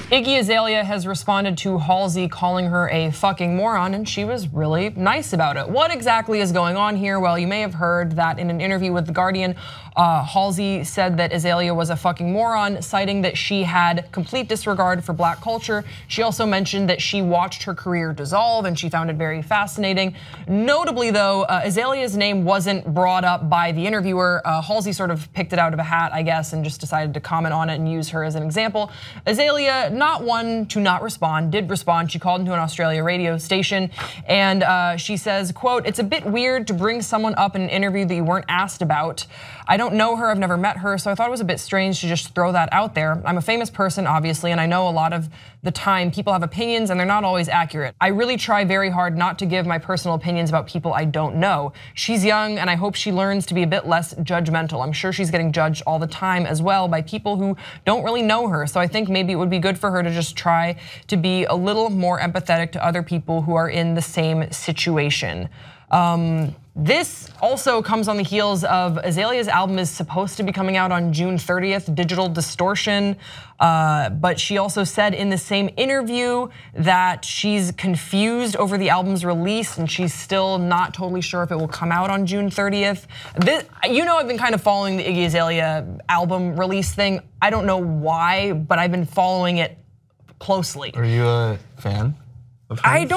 Iggy Azalea has responded to Halsey calling her a fucking moron, and she was really nice about it. What exactly is going on here? Well, you may have heard that in an interview with The Guardian, Halsey said that Azalea was a fucking moron, citing that she had complete disregard for black culture. She also mentioned that she watched her career dissolve and she found it very fascinating. Notably though, Azalea's name wasn't brought up by the interviewer. Halsey sort of picked it out of a hat, I guess, and just decided to comment on it and use her as an example. Azalea, not one to not respond, did respond. She called into an Australia radio station and she says, quote, "It's a bit weird to bring someone up in an interview that you weren't asked about. I don't know her, I've never met her, so I thought it was a bit strange to just throw that out there. I'm a famous person, obviously, and I know a lot of the time people have opinions and they're not always accurate. I really try very hard not to give my personal opinions about people I don't know. She's young and I hope she learns to be a bit less judgmental. I'm sure she's getting judged all the time as well by people who don't really know her. So I think maybe it would be good for her to just try to be a little more empathetic to other people who are in the same situation." This also comes on the heels of Azalea's album is supposed to be coming out on June 30th, Digital Distortion. But she also said in the same interview that she's confused over the album's release and she's still not totally sure if it will come out on June 30th. I've been kind of following the Iggy Azalea album release thing. I don't know why, but I've been following it closely. Are you a fan? I'm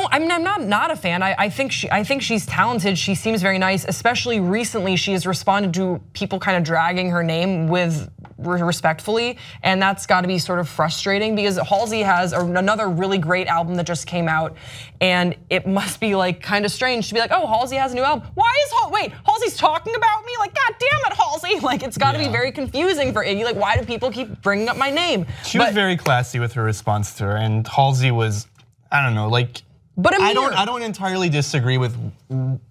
not a fan. I think she's talented. She seems very nice. Especially recently, she has responded to people kind of dragging her name with respectfully, and that's got to be sort of frustrating because Halsey has another really great album that just came out, and it must be like kind of strange to be like, oh, Halsey has a new album. Wait, Halsey's talking about me? Like, God damn it, Halsey! Like, it's got to be very confusing for Iggy. Like, why do people keep bringing up my name? She was very classy with her response to her, and Halsey was, I don't know, like, but Amir, I don't entirely disagree with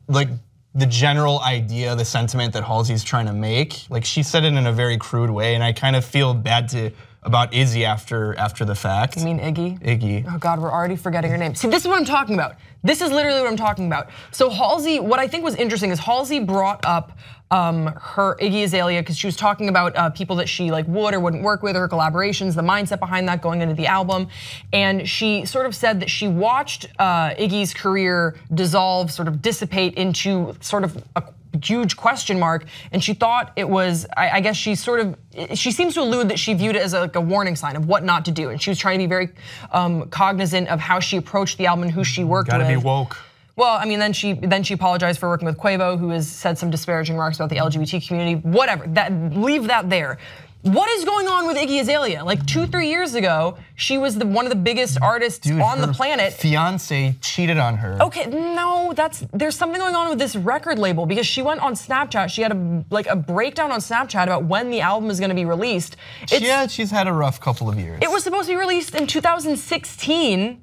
like the general idea, the sentiment that Halsey's trying to make. Like, she said it in a very crude way, and I kind of feel bad about Izzy after the fact. You mean Iggy? Iggy. Oh God, we're already forgetting her name. See, this is what I'm talking about. This is literally what I'm talking about. So Halsey, what I think was interesting is Halsey brought up her Iggy Azalea because she was talking about people that she like would or wouldn't work with, her collaborations, the mindset behind that going into the album, and she sort of said that she watched Iggy's career dissolve, sort of dissipate into sort of a huge question mark, and she thought it was, I guess she seems to allude that she viewed it as like a warning sign of what not to do, and she was trying to be very cognizant of how she approached the album and who she worked with. Gotta be woke. Well, I mean, then she apologized for working with Quavo, who has said some disparaging remarks about the LGBT community. Whatever, leave that there. What is going on with Iggy Azalea? Like 2-3 years ago, she was one of the biggest artists on the planet. Fiance cheated on her. Okay, no, there's something going on with this record label because she went on Snapchat. She had a breakdown on Snapchat about when the album is going to be released. Yeah, she's had a rough couple of years. It was supposed to be released in 2016.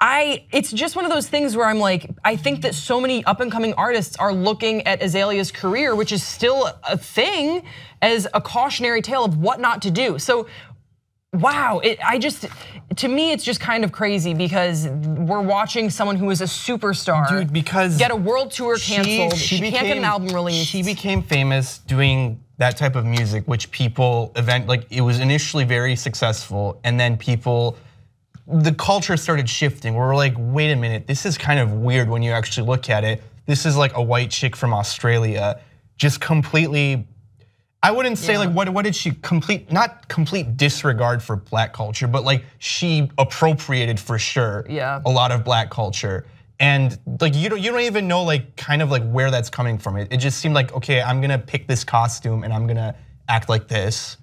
It's just one of those things where I'm like, I think that so many up and coming artists are looking at Azalea's career, which is still a thing, as a cautionary tale of what not to do. So, wow, to me, it's just kind of crazy because we're watching someone who is a superstar get a world tour canceled. She can't get an album released. She became famous doing that type of music, which people it was initially very successful, and then the culture started shifting. We're like, wait a minute, this is kind of weird when you actually look at it. This is like a white chick from Australia, just completely, I wouldn't say like, what did she not complete disregard for black culture, but like she appropriated for sure a lot of black culture. And like you don't even know like kind of like where that's coming from. It just seemed like, okay, I'm gonna pick this costume and I'm gonna act like this.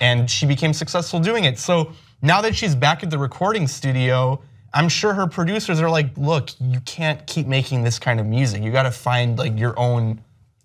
And she became successful doing it. So now that she's back at the recording studio, I'm sure her producers are like, look, you can't keep making this kind of music. You gotta find like your own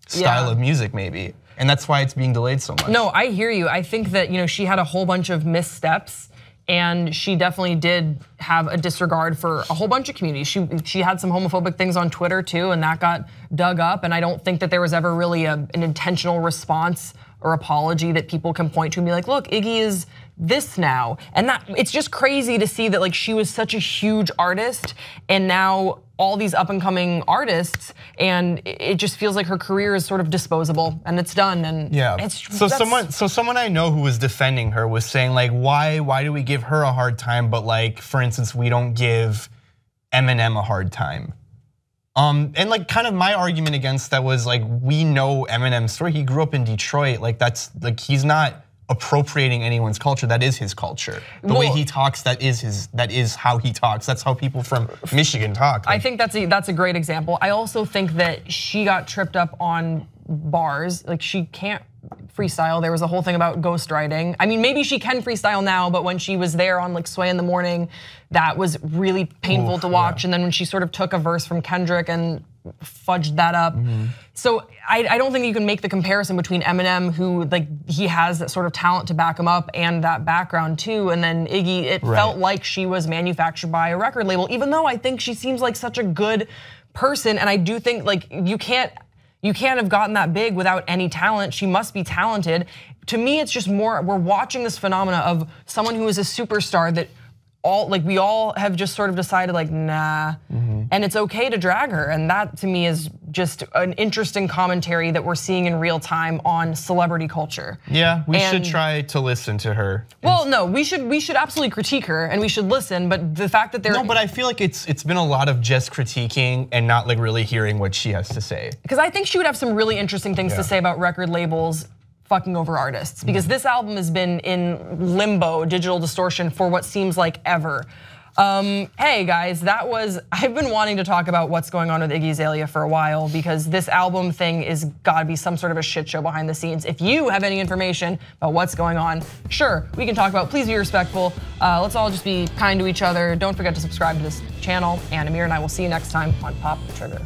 style of music maybe. And that's why it's being delayed so much. No, I hear you. I think that she had a whole bunch of missteps, and she definitely did have a disregard for a whole bunch of communities. She had some homophobic things on Twitter too, and that got dug up, and I don't think that there was ever really an intentional response or apology that people can point to and be like, look, Iggy is this now. And that it's just crazy to see that like she was such a huge artist and now all these up and coming artists, and it just feels like her career is sort of disposable and it's done. And yeah, someone I know who was defending her was saying like, why do we give her a hard time, but like for instance we don't give Eminem a hard time? And like kind of my argument against that was like, we know Eminem's story. He grew up in Detroit. Like that's like, he's not appropriating anyone's culture. That is his culture. The way he talks, that is how he talks. That's how people from Michigan talk. I think that's a great example. I also think that she got tripped up on bars. Like she can't freestyle. There was a whole thing about ghostwriting. I mean, maybe she can freestyle now, but when she was there on like Sway in the Morning, that was really painful to watch. And then when she sort of took a verse from Kendrick and fudged that up. So I don't think you can make the comparison between Eminem, who like he has that sort of talent to back him up and that background too, and then Iggy, it felt like she was manufactured by a record label, even though I think she seems like such a good person. And I do think like you can't have gotten that big without any talent. She must be talented. To me, it's just more, we're watching this phenomena of someone who is a superstar that we all have just sort of decided like, nah, and it's okay to drag her. And that to me is just an interesting commentary that we're seeing in real time on celebrity culture. Yeah, we should try to listen to her. Well, no, we should absolutely critique her and we should listen, but the fact that No, but I feel like it's been a lot of just critiquing and not like really hearing what she has to say. Because I think she would have some really interesting things to say about record labels fucking over artists, because this album has been in limbo, digital distortion, for what seems like ever. Hey guys, I've been wanting to talk about what's going on with Iggy Azalea for a while, because this album thing is gotta be some sort of a shit show behind the scenes. If you have any information about what's going on, sure, we can talk about it. Please be respectful. Let's all just be kind to each other. Don't forget to subscribe to this channel, and Amir and I will see you next time on Pop Trigger.